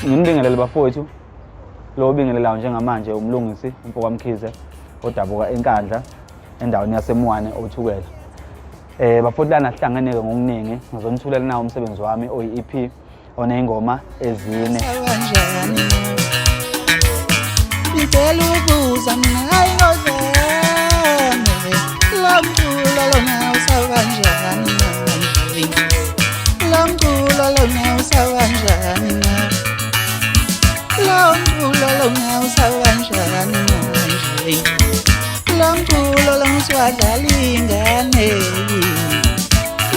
Ngimibingelele bafowethu lo obingelelayo njengamanje umlungisi uMpokamkhize odabuka eNkandla endaweni yaseMwane othukela. Bafowethu lana sihlangene ngokuningi ngizonithulela nawo umsebenzi wami oyi-EP oneyingoma ezine. Ngicela ukubuza mina hayi ngozeme lo mculo lona usakanjani manje lo mculo lona usakanjani lo mculo lona usakanjani manje lo mculo lona usiwadlala ingane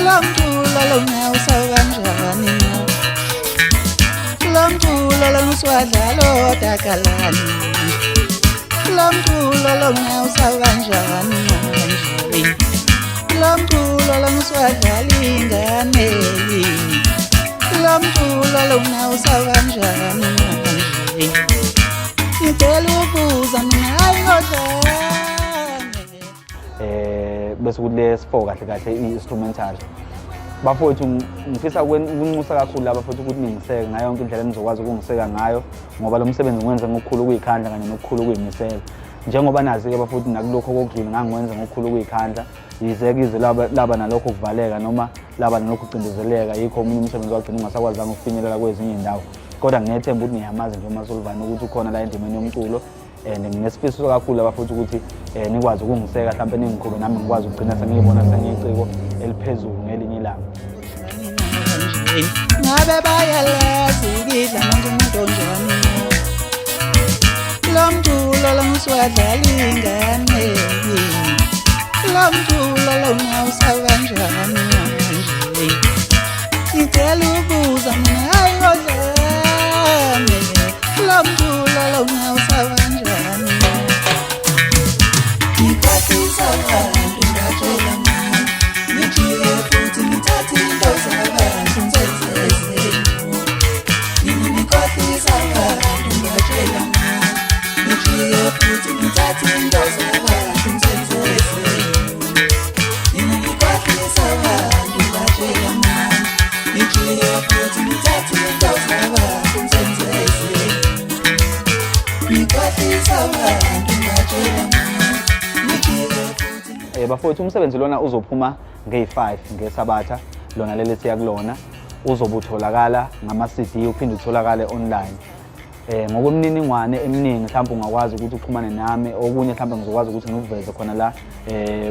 lo mculo lona usakanjani lo mculo lona usiwadlala odakalani lo mculo lona usakanjani manje lo mculo lona usiwadlala ingane lo mculo lona usakanjani manje ngicela ukubuza mina hayi ngozeme. Bese kuthi le-4 kahle kahle i-instrumental. Bafowethu ngifisa ukunxusa kakhulu laba futhi ukuthi ningiseke ngayo yonke indlela enizokwazi ukungiseka ngayo ngoba lo msebenzi ngiwenza ngokukhulu ukuyikhandla kanye nokukhulu ukuyimisela. Njengoba nazi-ke bafowethu nakulokho kokudlula ngangikwenza ngokukhulu ukuyikhandla yize laba nalokho kuvaleka noma laba nalokho kucindezeleka yikho omunye umsebenzi wagcina ungasakwazanga ukufinyelela kwezinye indawo. Kodwa nginethemba ukuthi ngiyamazi nje uMasol'vane ukuthi ukhona la endimeni yomculo and nginesifiso kakhulu bafowethu ukuthi nikwazi ukungiseka mhlawumbe ningiqhube nami ngikwazi ukugcina sengiyibona sengiyiciko eliphezulu ngelinye ilanga. Ngabe bayalazi ukidla manje umuntu onjani lo mculo lona usiwadlala ingane lo mculo lona usakanjani manje ngicela ukubuza mina hayi ngozeme lo mculo lona usakanjani ngikhathisa abantu ngatshela mina ngijike futhi ngithathe into zabantu ngizenze ezinto mina ngikhathisa abantu ngatshela mina ngijike futhi ngithathe into zabantu ngizenze ezinto mina ngikhathisa abantu ngatshela mina ngijike futhi ngithathe into zabantu ngizenze ezinto ngikhathisa abantu ngatshela mina. Bafowethu umsebenzi lona uzophuma nge-5 ngeSabatha lona leli siya kulona uzobe utholakala ngama-CD uphinde utholakale online. Ngokwemininingwane eminingi mhlawumbe ungakwazi ukuthi uxhumane nami okunye mhlawumbe ngizokwazi ukuthi ngikuveze khona la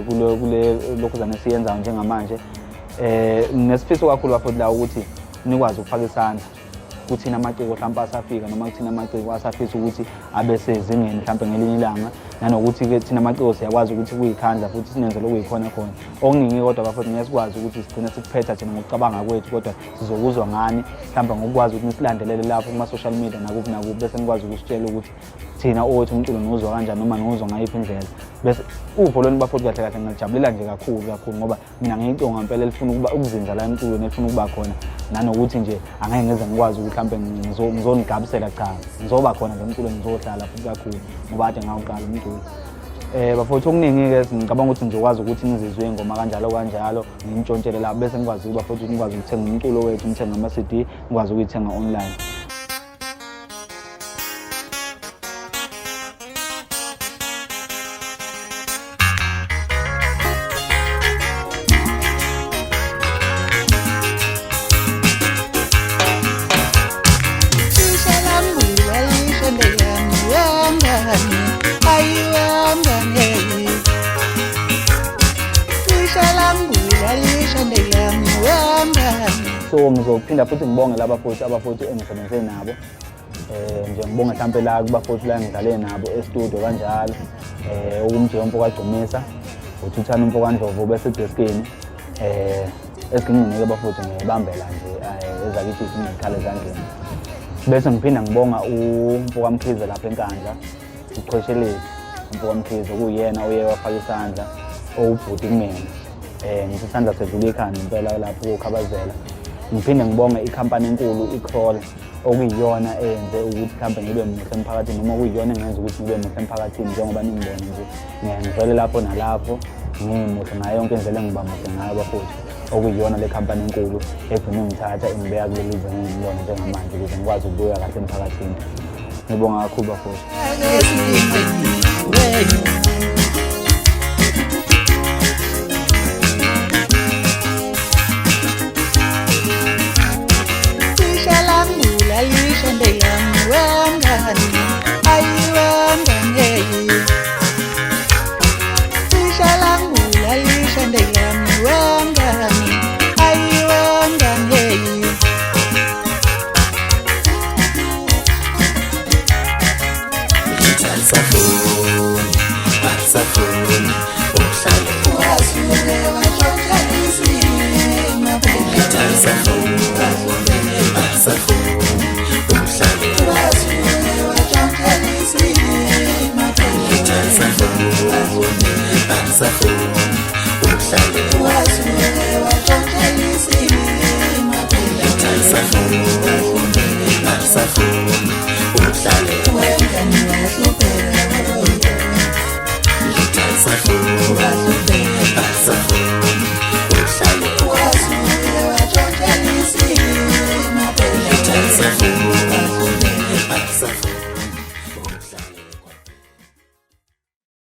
kule lokhuzane siyenzayo njengamanje. Nginesifiso kakhulu bafowethu la ukuthi nikwazi ukufaka isandla kuthina amaciko mhlawumbe asafika noma kuthina amaciko asafisa ukuthi abe sezingeni mhlawumbe ngelinye ilanga nanokuthi-ke thina amaciko siyakwazi ukuthi kuyikhandla futhi sinenze lokuyikhona khona okuningi kodwa bafowethu ngeke sikwazi ukuthi sigcine sikuphetha thina ngokucabanga kwethu kodwa sizokuzwa ngani mhlawumbe ngokukwazi ukuthi nisilandelele lapho kuma-social media nakuphi nakuphi bese nikwazi ukusitshela ukuthi thina owethu umculo niwuzwa kanjani noma niwuzwa ngayiphi indlela. Bese uvo lona bafowethu kahle kahle ngilijabulela nje kakhulu ngoba mina ngiyiciko ngempela elifuna ukuzinza la emculweni elifuna ukuba khona nanokuthi nje angeke ngeze ngikwazi ukuthi mhlawumbe ngizonigabisela cha ngizoba khona nje emculweni ngizohlala futhi kakhulu ngoba kade ngawuqala umculo. Bafowethu okuningi-ke ngicabanga ukuthi ngizokwazi ukuthi ngizizwe ingoma kanjalo ngimtshontshele lapho bese ngikwazi ukuba futhi ngikwazi ukuthenga umculo wethu ngithenga ama-CD ngikwazi ukuyithenga online. So ngizophinda futhi ngibonge laba abafowethu engisebenze nabo. Nje ngibonge mhlawumbe la kubafowethu la ngidlale nabo e-studio kanjalo. Ukumjempo kaGcumisa, uThuthana uMpokandlovu bese deskini. Esinginike abafowethu ngibambela nje ezakithi sinekhala ezandleni. Bese ngiphinda ngibonga uMpokamkhize lapha eNkandla, uqhweshelezi uMpokamkhize kuyena oye wafaka isandla owubhuti kumina. Ngithi isandla sedlula ikhanda impela lapho ukukhabazela. Ngiphinde ngibonge ikhampani enkulu iCrawl okuyiyona eyenze ukuthi mhlawumbe ngibe muhle emphakathini noma kuyiyona engenza ukuthi ngibe muhle emphakathini njengoba ningibona nje ngivele lapho nalapho ngimuhle ngayo yonke indlela engiba muhle ngayo bafowethu. okuyiyona le khampani enkulu egcine ngithatha ingibeka kuleli zinga engilona njengamanje ukuze ngikwazi ukubuya kahle emphakathini. Ngibonga kakhulu bafowethu. Saxophone,